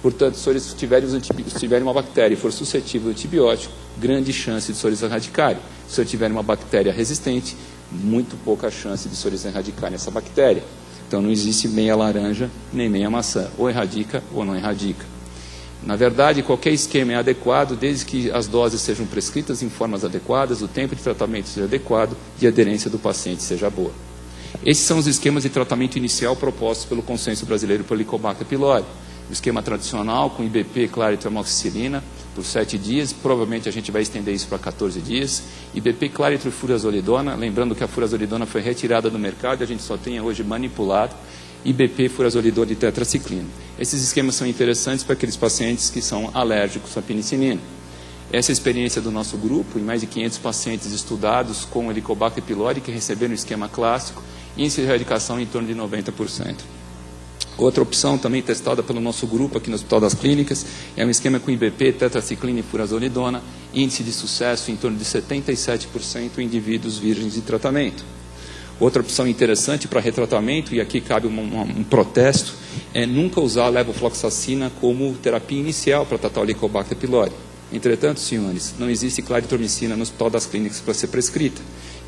Portanto, se eles tiverem uma bactéria e for suscetível ao antibiótico, grande chance de eles erradicarem. Se eu tiver uma bactéria resistente, muito pouca chance de eles erradicarem essa bactéria. Então não existe meia laranja nem meia maçã, ou erradica ou não erradica. Na verdade, qualquer esquema é adequado desde que as doses sejam prescritas em formas adequadas, o tempo de tratamento seja adequado e a aderência do paciente seja boa. Esses são os esquemas de tratamento inicial propostos pelo Consenso Brasileiro para o Helicobacter pylori. O esquema tradicional com IBP, Claritro e amoxicilina por 7 dias, provavelmente a gente vai estender isso para 14 dias. IBP, Claritro e furazolidona, lembrando que a furazolidona foi retirada do mercado e a gente só tem hoje manipulado. IBP, furazolidona e tetraciclina. Esses esquemas são interessantes para aqueles pacientes que são alérgicos à penicilina. Essa é a experiência do nosso grupo, em mais de 500 pacientes estudados com Helicobacter pylori que receberam o esquema clássico, índice de erradicação em torno de 90%. Outra opção também testada pelo nosso grupo aqui no Hospital das Clínicas é um esquema com IBP, tetraciclina e furazolidona, índice de sucesso em torno de 77% em indivíduos virgens de tratamento. Outra opção interessante para retratamento, e aqui cabe um protesto, é nunca usar a levofloxacina como terapia inicial para tratar o Helicobacter pylori. Entretanto, senhores, não existe claritromicina no Hospital das Clínicas para ser prescrita.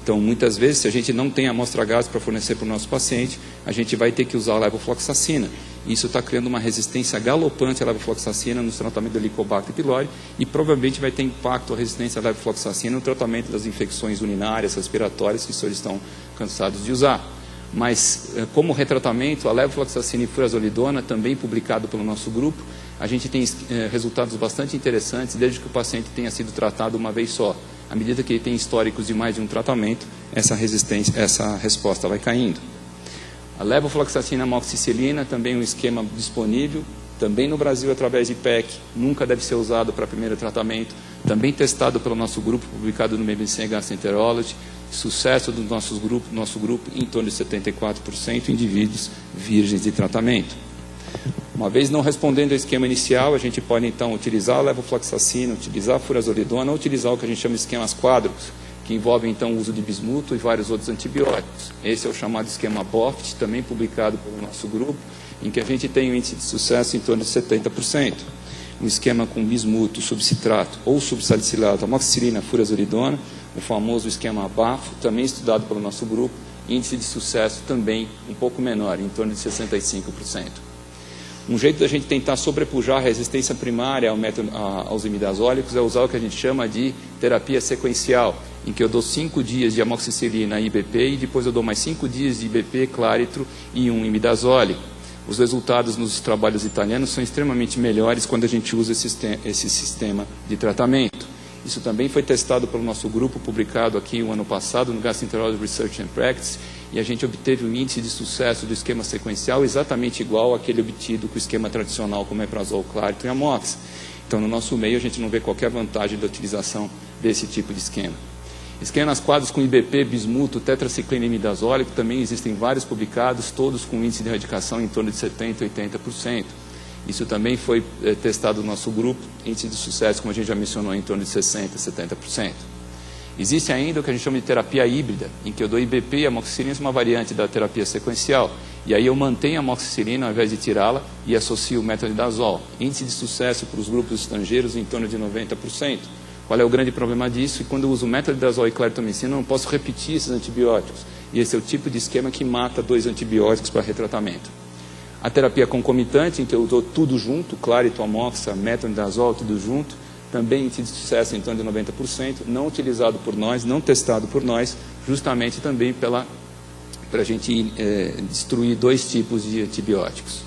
Então, muitas vezes, se a gente não tem amostra gás para fornecer para o nosso paciente, a gente vai ter que usar a levofloxacina. Isso está criando uma resistência galopante à levofloxacina no tratamento do Helicobacter pylori e provavelmente vai ter impacto a resistência à levofloxacina no tratamento das infecções urinárias, respiratórias, que os senhores estão cansados de usar. Mas, como retratamento, a levofloxacina e furazolidona, também publicado pelo nosso grupo, a gente tem resultados bastante interessantes desde que o paciente tenha sido tratado uma vez só. À medida que ele tem históricos de mais de um tratamento, essa resposta vai caindo. A levofloxacina amoxicilina, também um esquema disponível, também no Brasil através de PEC, nunca deve ser usado para primeiro tratamento, também testado pelo nosso grupo, publicado no BBC Gastroenterology, sucesso do nosso grupo em torno de 74% em indivíduos virgens de tratamento. Uma vez não respondendo ao esquema inicial, a gente pode então utilizar a levofloxacina, utilizar a furazolidona, ou utilizar o que a gente chama de esquemas quádruplos, que envolvem então o uso de bismuto e vários outros antibióticos. Esse é o chamado esquema BOFT, também publicado pelo nosso grupo, em que a gente tem um índice de sucesso em torno de 70%. Um esquema com bismuto, subcitrato ou subsalicilato, amoxicilina, furazolidona, o famoso esquema BAFO, também estudado pelo nosso grupo, índice de sucesso também um pouco menor, em torno de 65%. Um jeito da gente tentar sobrepujar a resistência primária aos imidazólicos é usar o que a gente chama de terapia sequencial, em que eu dou 5 dias de amoxicilina e IBP e depois eu dou mais 5 dias de IBP, claritro e um imidazólico. Os resultados nos trabalhos italianos são extremamente melhores quando a gente usa esse sistema de tratamento. Isso também foi testado pelo nosso grupo, publicado aqui o ano passado no Gastroenterology Research and Practice, e a gente obteve um índice de sucesso do esquema sequencial exatamente igual àquele obtido com o esquema tradicional, como Omeprazol, Clarito e Amox. Então, no nosso meio, a gente não vê qualquer vantagem da utilização desse tipo de esquema. Esquemas quadros com IBP, bismuto, tetraciclina e imidazole, que também existem vários publicados, todos com índice de erradicação em torno de 70% a 80%. Isso também foi testado no nosso grupo, índice de sucesso, como a gente já mencionou, em torno de 60% a 70%. Existe ainda o que a gente chama de terapia híbrida, em que eu dou IBP e amoxicilina, uma variante da terapia sequencial. E aí eu mantenho a amoxicilina ao invés de tirá-la e associo o metronidazol. Índice de sucesso para os grupos estrangeiros em torno de 90%. Qual é o grande problema disso? E quando eu uso metronidazol e claritomicina, eu não posso repetir esses antibióticos. E esse é o tipo de esquema que mata 2 antibióticos para retratamento. A terapia concomitante, em que eu dou tudo junto, clarito, amoxa, metronidazol, tudo junto, também índice de sucesso em torno de 90%, não utilizado por nós, não testado por nós, justamente também para a gente destruir 2 tipos de antibióticos.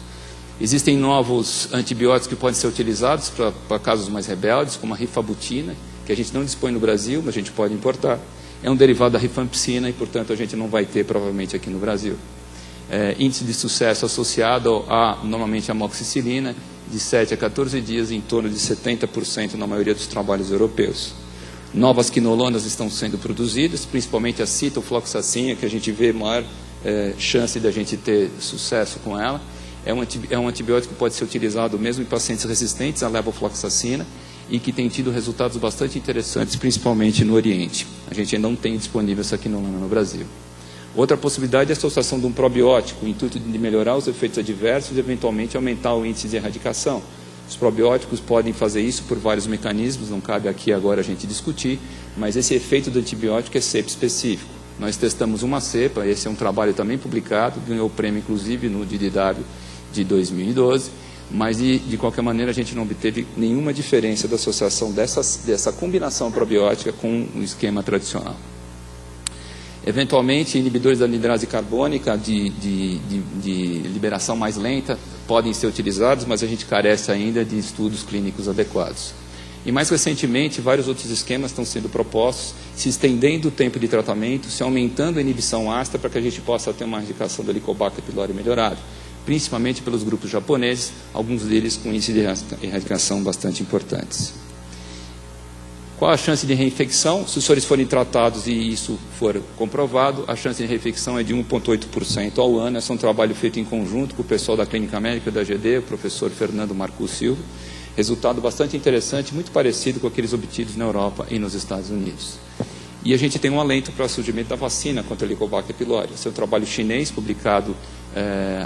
Existem novos antibióticos que podem ser utilizados para casos mais rebeldes, como a rifabutina, que a gente não dispõe no Brasil, mas a gente pode importar. É um derivado da rifampicina e, portanto, a gente não vai ter provavelmente aqui no Brasil. Índice de sucesso associado normalmente, a amoxicilina, de 7 a 14 dias, em torno de 70% na maioria dos trabalhos europeus. Novas quinolonas estão sendo produzidas, principalmente a citalfloxacina, que a gente vê maior chance de a gente ter sucesso com ela. É um antibiótico que pode ser utilizado mesmo em pacientes resistentes à levofloxacina e que tem tido resultados bastante interessantes, principalmente no Oriente. A gente ainda não tem disponível essa quinolona no Brasil. Outra possibilidade é a associação de um probiótico, o intuito de melhorar os efeitos adversos e, eventualmente, aumentar o índice de erradicação. Os probióticos podem fazer isso por vários mecanismos, não cabe aqui agora a gente discutir, mas esse efeito do antibiótico é cepa específico. Nós testamos uma cepa, esse é um trabalho também publicado, ganhou o prêmio, inclusive, no DDW de 2012, mas, de qualquer maneira, a gente não obteve nenhuma diferença da associação dessa combinação probiótica com o esquema tradicional. Eventualmente, inibidores da anidrase carbônica de liberação mais lenta podem ser utilizados, mas a gente carece ainda de estudos clínicos adequados. E mais recentemente, vários outros esquemas estão sendo propostos, se estendendo o tempo de tratamento, se aumentando a inibição ácida para que a gente possa ter uma erradicação do Helicobacter pylori melhorado, principalmente pelos grupos japoneses, alguns deles com índice de erradicação bastante importantes. Qual a chance de reinfecção? Se os senhores forem tratados e isso for comprovado, a chance de reinfecção é de 1,8% ao ano. Esse é um trabalho feito em conjunto com o pessoal da Clínica Médica da GD, o professor Fernando Marcus Silva. Resultado bastante interessante, muito parecido com aqueles obtidos na Europa e nos Estados Unidos. E a gente tem um alento para o surgimento da vacina contra o Helicobacter pylori. Esse é um trabalho chinês, publicado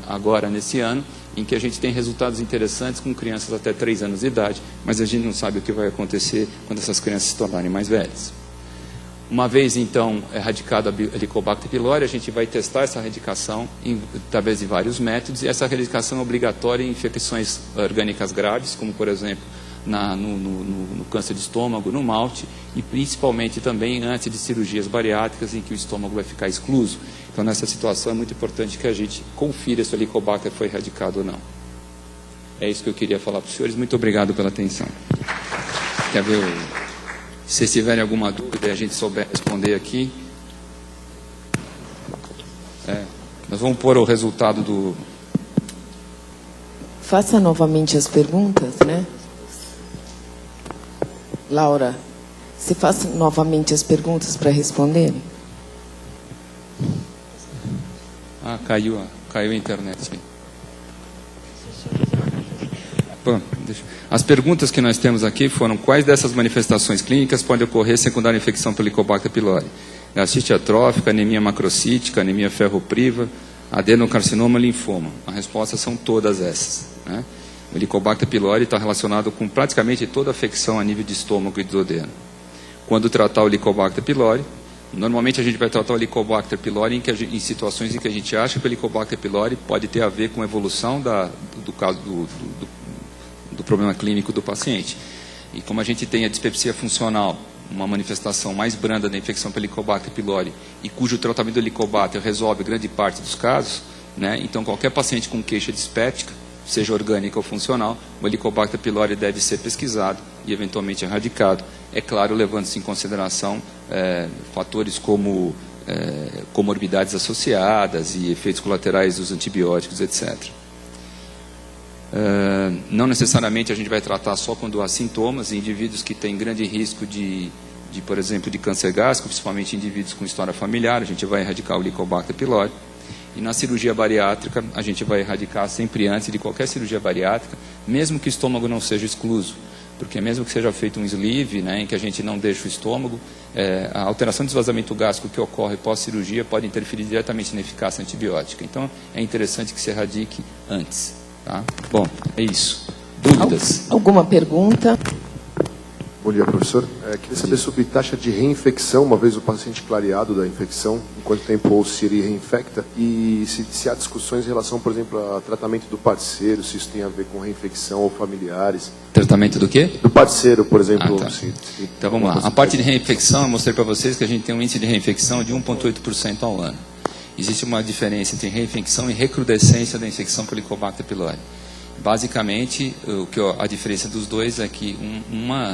agora nesse ano, em que a gente tem resultados interessantes com crianças até 3 anos de idade, mas a gente não sabe o que vai acontecer quando essas crianças se tornarem mais velhas. Uma vez, então, erradicado a Helicobacter pylori, a gente vai testar essa erradicação através de vários métodos, e essa erradicação é obrigatória em infecções orgânicas graves, como, por exemplo, no câncer de estômago, no malte, e principalmente também antes de cirurgias bariátricas, em que o estômago vai ficar excluso. Então, nessa situação, é muito importante que a gente confira se o Helicobacter foi erradicado ou não. É isso que eu queria falar para os senhores. Muito obrigado pela atenção. Quer ver? Se vocês tiverem alguma dúvida e a gente souber responder aqui, nós vamos pôr o resultado do... Faça novamente as perguntas, né? Laura, se faça novamente as perguntas para responderem. Caiu a internet. Sim. Bom, as perguntas que nós temos aqui foram: quais dessas manifestações clínicas podem ocorrer secundária à infecção pelo Helicobacter pylori? Gastite atrófica, anemia macrocítica, anemia ferropriva, adenocarcinoma, linfoma. A resposta são todas essas, né? O Helicobacter pylori está relacionado com praticamente toda afecção a nível de estômago e duodeno. Quando tratar o Helicobacter pylori, normalmente a gente vai tratar o Helicobacter pylori em situações em que a gente acha que o Helicobacter pylori pode ter a ver com a evolução do caso do problema clínico do paciente. E como a gente tem a dispepsia funcional, uma manifestação mais branda da infecção pelo Helicobacter pylori, e cujo tratamento do Helicobacter resolve grande parte dos casos, né? Então qualquer paciente com queixa dispéptica, seja orgânica ou funcional, o Helicobacter pylori deve ser pesquisado e eventualmente erradicado. É claro, levando-se em consideração fatores como comorbidades associadas e efeitos colaterais dos antibióticos, etc. Não necessariamente a gente vai tratar só quando há sintomas. Em indivíduos que têm grande risco por exemplo, de câncer gástrico, principalmente indivíduos com história familiar, a gente vai erradicar o Helicobacter pylori. E na cirurgia bariátrica, a gente vai erradicar sempre antes de qualquer cirurgia bariátrica, mesmo que o estômago não seja excluso. Porque mesmo que seja feito um sleeve, né, em que a gente não deixa o estômago, a alteração de esvaziamento gástrico que ocorre pós-cirurgia pode interferir diretamente na eficácia antibiótica. Então, é interessante que se erradique antes. Tá? Bom, é isso. Dúvidas? Alguma pergunta? Bom dia, professor. Queria saber sobre taxa de reinfecção, uma vez o paciente clareado da infecção, em quanto tempo ou se ele reinfecta, e se há discussões em relação, por exemplo, ao tratamento do parceiro, se isso tem a ver com reinfecção ou familiares. Tratamento do quê? Do parceiro, por exemplo. Tá. Então vamos lá. A parte de reinfecção, eu mostrei para vocês que a gente tem um índice de reinfecção de 1,8% ao ano. Existe uma diferença entre reinfecção e recrudescência da infecção por Helicobacter pylori. Basicamente, a diferença dos dois é que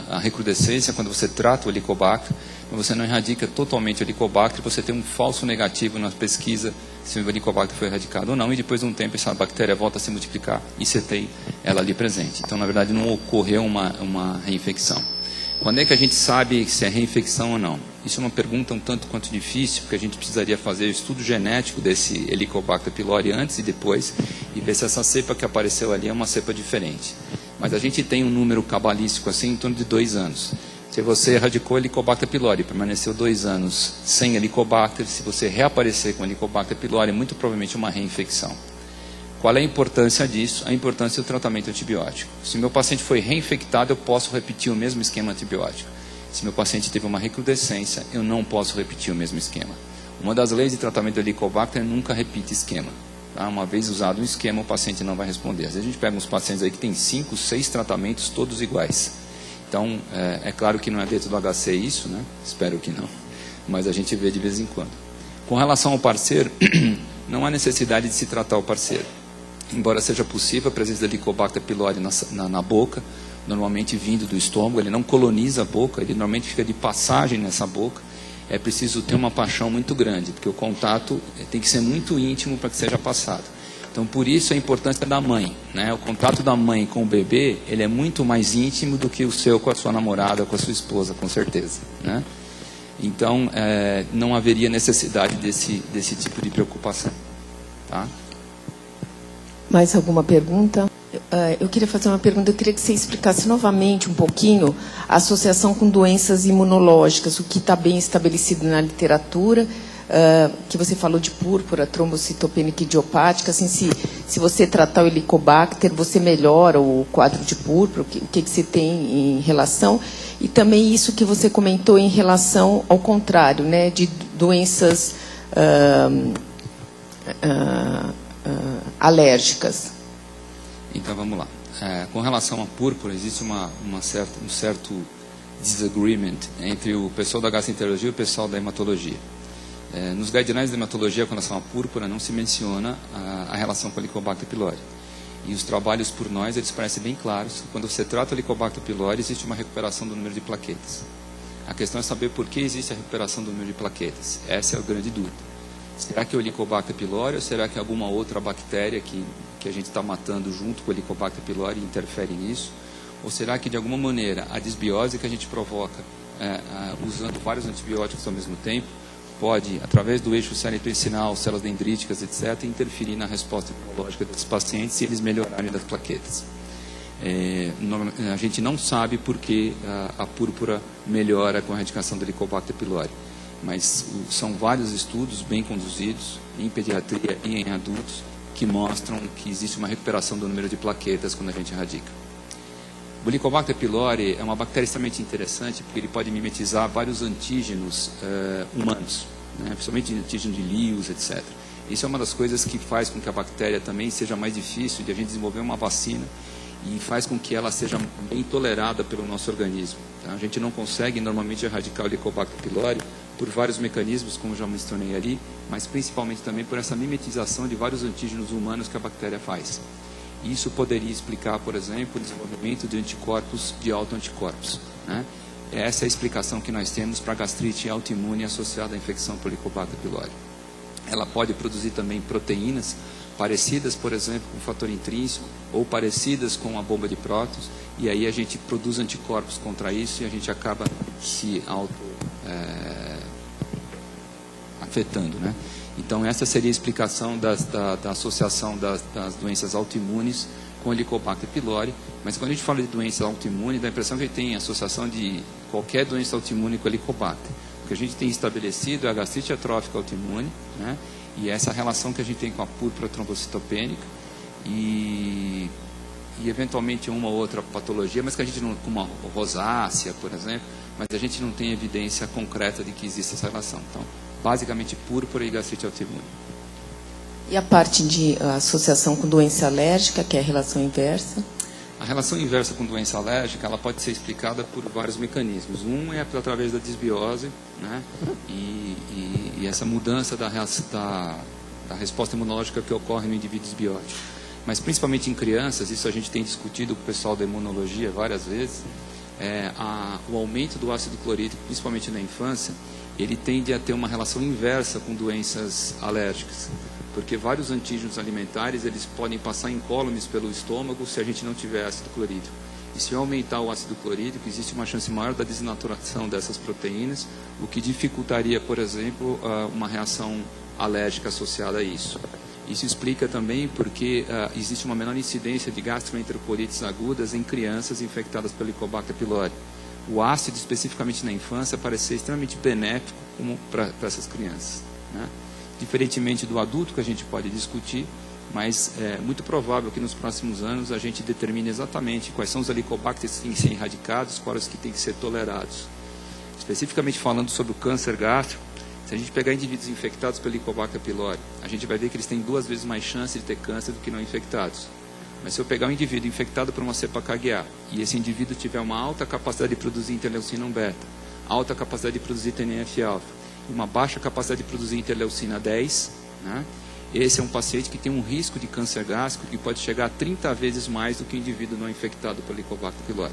a recrudescência, quando você trata o Helicobacter, você não erradica totalmente o Helicobacter, você tem um falso negativo na pesquisa se o Helicobacter foi erradicado ou não, e depois de um tempo essa bactéria volta a se multiplicar e você tem ela ali presente. Então, na verdade, não ocorreu uma reinfecção. Quando é que a gente sabe se é reinfecção ou não? Isso é uma pergunta um tanto quanto difícil, porque a gente precisaria fazer o estudo genético desse Helicobacter pylori antes e depois, e ver se essa cepa que apareceu ali é uma cepa diferente. Mas a gente tem um número cabalístico assim em torno de 2 anos. Se você erradicou Helicobacter pylori, permaneceu 2 anos sem Helicobacter, se você reaparecer com Helicobacter pylori, muito provavelmente uma reinfecção. Qual é a importância disso? A importância do tratamento antibiótico. Se meu paciente foi reinfectado, eu posso repetir o mesmo esquema antibiótico. Se meu paciente teve uma recrudescência, eu não posso repetir o mesmo esquema. Uma das leis de tratamento do Helicobacter é nunca repita esquema. Tá? Uma vez usado um esquema, o paciente não vai responder. Às vezes a gente pega uns pacientes aí que tem 5, 6 tratamentos, todos iguais. Então, é claro que não é dentro do HC isso, né? Espero que não. Mas a gente vê de vez em quando. Com relação ao parceiro, não há necessidade de se tratar o parceiro. Embora seja possível a presença do Helicobacter pylori na boca, normalmente vindo do estômago, ele não coloniza a boca, ele normalmente fica de passagem nessa boca. É preciso ter uma paixão muito grande, porque o contato tem que ser muito íntimo para que seja passado. Então, por isso a importância da mãe, né? O contato da mãe com o bebê, ele é muito mais íntimo do que o seu com a sua namorada, com a sua esposa, com certeza, né? Então, não haveria necessidade desse tipo de preocupação, tá? Mais alguma pergunta? Eu queria fazer uma pergunta, eu queria que você explicasse novamente um pouquinho a associação com doenças imunológicas, o que está bem estabelecido na literatura, que você falou de púrpura, trombocitopênica idiopática, assim, se você tratar o Helicobacter, você melhora o quadro de púrpura, o que você tem em relação, e também isso que você comentou em relação ao contrário, né, de doenças alérgicas. Então vamos lá. Com relação à púrpura, existe um certo disagreement entre o pessoal da gastroenterologia e o pessoal da hematologia. Nos guidelines da hematologia, com relação à púrpura, não se menciona a relação com o Helicobacter pylori. E os trabalhos por nós, eles parecem bem claros que quando você trata o Helicobacter pylori, existe uma recuperação do número de plaquetas. A questão é saber por que existe a recuperação do número de plaquetas. Essa é a grande dúvida. Será que é o Helicobacter pylori ou será que é alguma outra bactéria que a gente está matando junto com o Helicobacter pylori interfere nisso? Ou será que, de alguma maneira, a desbiose que a gente provoca usando vários antibióticos ao mesmo tempo pode, através do eixo cérebro-intestinal, células dendríticas, etc., interferir na resposta imunológica desses pacientes e eles melhorarem das plaquetas? A gente não sabe por que a púrpura melhora com a erradicação do Helicobacter pylori. Mas são vários estudos bem conduzidos em pediatria e em adultos que mostram que existe uma recuperação do número de plaquetas quando a gente erradica. O Helicobacter pylori é uma bactéria extremamente interessante porque ele pode mimetizar vários antígenos humanos, né? Principalmente antígenos de Lewis, etc. Isso é uma das coisas que faz com que a bactéria também seja mais difícil de a gente desenvolver uma vacina e faz com que ela seja bem tolerada pelo nosso organismo. Tá? A gente não consegue normalmente erradicar o Helicobacter pylori por vários mecanismos, como já mencionei ali, mas principalmente também por essa mimetização de vários antígenos humanos que a bactéria faz. E isso poderia explicar, por exemplo, o desenvolvimento de anticorpos de autoanticorpos, né? Essa é a explicação que nós temos para a gastrite autoimune associada à infecção por Helicobacter pylori. Ela pode produzir também proteínas parecidas, por exemplo, com o fator intrínseco, ou parecidas com a bomba de prótons, e aí a gente produz anticorpos contra isso e a gente acaba se afetando, né? Então, essa seria a explicação da associação das doenças autoimunes com Helicobacter pylori. Mas quando a gente fala de doença autoimune, dá a impressão que a gente tem associação de qualquer doença autoimune com Helicobacter. O que a gente tem estabelecido é a gastrite atrófica autoimune, né? E essa relação que a gente tem com a púrpura trombocitopênica e eventualmente uma ou outra patologia, mas que a gente não, como a rosácea, por exemplo, mas a gente não tem evidência concreta de que existe essa relação. Então, basicamente púrpura e gastrite autoimune. E a parte de associação com doença alérgica, que é a relação inversa? A relação inversa com doença alérgica, ela pode ser explicada por vários mecanismos. Um é através da disbiose, né? E essa mudança da resposta imunológica que ocorre no indivíduo disbiótico. Mas principalmente em crianças, isso a gente tem discutido com o pessoal da imunologia várias vezes, o aumento do ácido clorídrico, principalmente na infância, ele tende a ter uma relação inversa com doenças alérgicas. Porque vários antígenos alimentares, eles podem passar incólumes pelo estômago se a gente não tiver ácido clorídrico. E se aumentar o ácido clorídrico, existe uma chance maior da desnaturação dessas proteínas, o que dificultaria, por exemplo, uma reação alérgica associada a isso. Isso explica também porque existe uma menor incidência de gastroenterocolites agudas em crianças infectadas pelo Helicobacter pylori. O ácido, especificamente na infância, parece ser extremamente benéfico para essas crianças, né? Diferentemente do adulto, que a gente pode discutir, mas é muito provável que nos próximos anos a gente determine exatamente quais são os helicobacters que têm que ser erradicados, quais que têm que ser tolerados. Especificamente falando sobre o câncer gástrico, se a gente pegar indivíduos infectados pelo Helicobacter pylori, a gente vai ver que eles têm 2 vezes mais chance de ter câncer do que não infectados. Mas se eu pegar um indivíduo infectado por uma cepa KGA e esse indivíduo tiver uma alta capacidade de produzir interleucina 1-beta, alta capacidade de produzir TNF-alfa, uma baixa capacidade de produzir interleucina 10, né? Esse é um paciente que tem um risco de câncer gástrico que pode chegar a 30 vezes mais do que o indivíduo não infectado pelo Helicobacter pylori.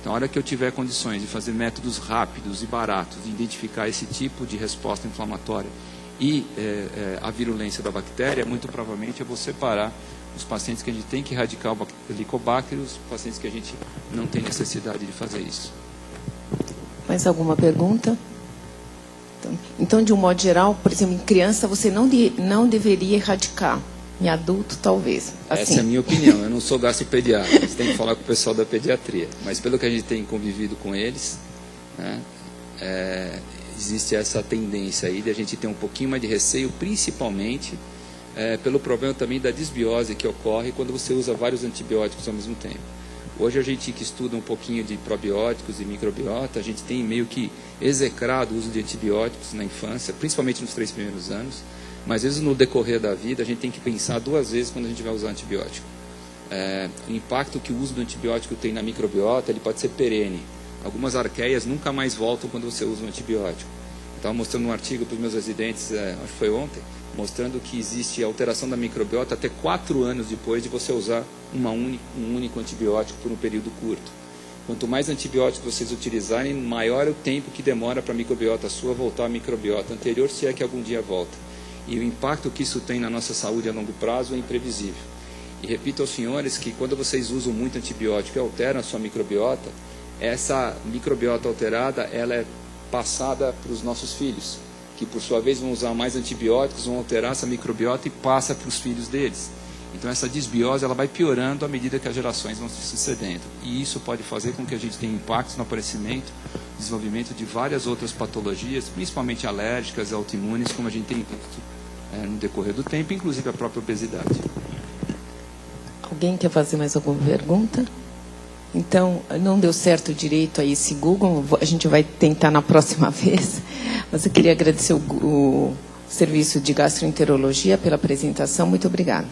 Então, a hora que eu tiver condições de fazer métodos rápidos e baratos de identificar esse tipo de resposta inflamatória e a virulência da bactéria, muito provavelmente eu vou separar os pacientes que a gente tem que erradicar o Helicobacter e os pacientes que a gente não tem necessidade de fazer isso. Mais alguma pergunta? Então, de um modo geral, por exemplo, em criança você não deveria erradicar. Em adulto, talvez. Assim. Essa é a minha opinião. Eu não sou gastropediatra. Você tem que falar com o pessoal da pediatria. Mas pelo que a gente tem convivido com eles, né, existe essa tendência aí de a gente ter um pouquinho mais de receio, principalmente pelo problema também da disbiose que ocorre quando você usa vários antibióticos ao mesmo tempo. Hoje a gente que estuda um pouquinho de probióticos e microbiota, a gente tem meio que execrado o uso de antibióticos na infância, principalmente nos 3 primeiros anos, mas às vezes no decorrer da vida a gente tem que pensar 2 vezes quando a gente vai usar antibiótico. O impacto que o uso do antibiótico tem na microbiota, ele pode ser perene. Algumas arqueias nunca mais voltam quando você usa um antibiótico. Estava mostrando um artigo para os meus residentes, acho que foi ontem, mostrando que existe alteração da microbiota até 4 anos depois de você usar um único antibiótico por um período curto. Quanto mais antibióticos vocês utilizarem, maior é o tempo que demora para a microbiota sua voltar à microbiota anterior, se é que algum dia volta. E o impacto que isso tem na nossa saúde a longo prazo é imprevisível. E repito aos senhores que quando vocês usam muito antibiótico e alteram a sua microbiota, essa microbiota alterada, ela é passada para os nossos filhos, que por sua vez vão usar mais antibióticos, vão alterar essa microbiota e passa para os filhos deles. Então essa disbiose ela vai piorando à medida que as gerações vão se sucedendo. E isso pode fazer com que a gente tenha impactos no aparecimento, desenvolvimento de várias outras patologias, principalmente alérgicas e autoimunes, como a gente tem visto no decorrer do tempo, inclusive a própria obesidade. Alguém quer fazer mais alguma pergunta? Então, não deu certo direito a esse Google, a gente vai tentar na próxima vez. Mas eu queria agradecer o Serviço de Gastroenterologia pela apresentação. Muito obrigada.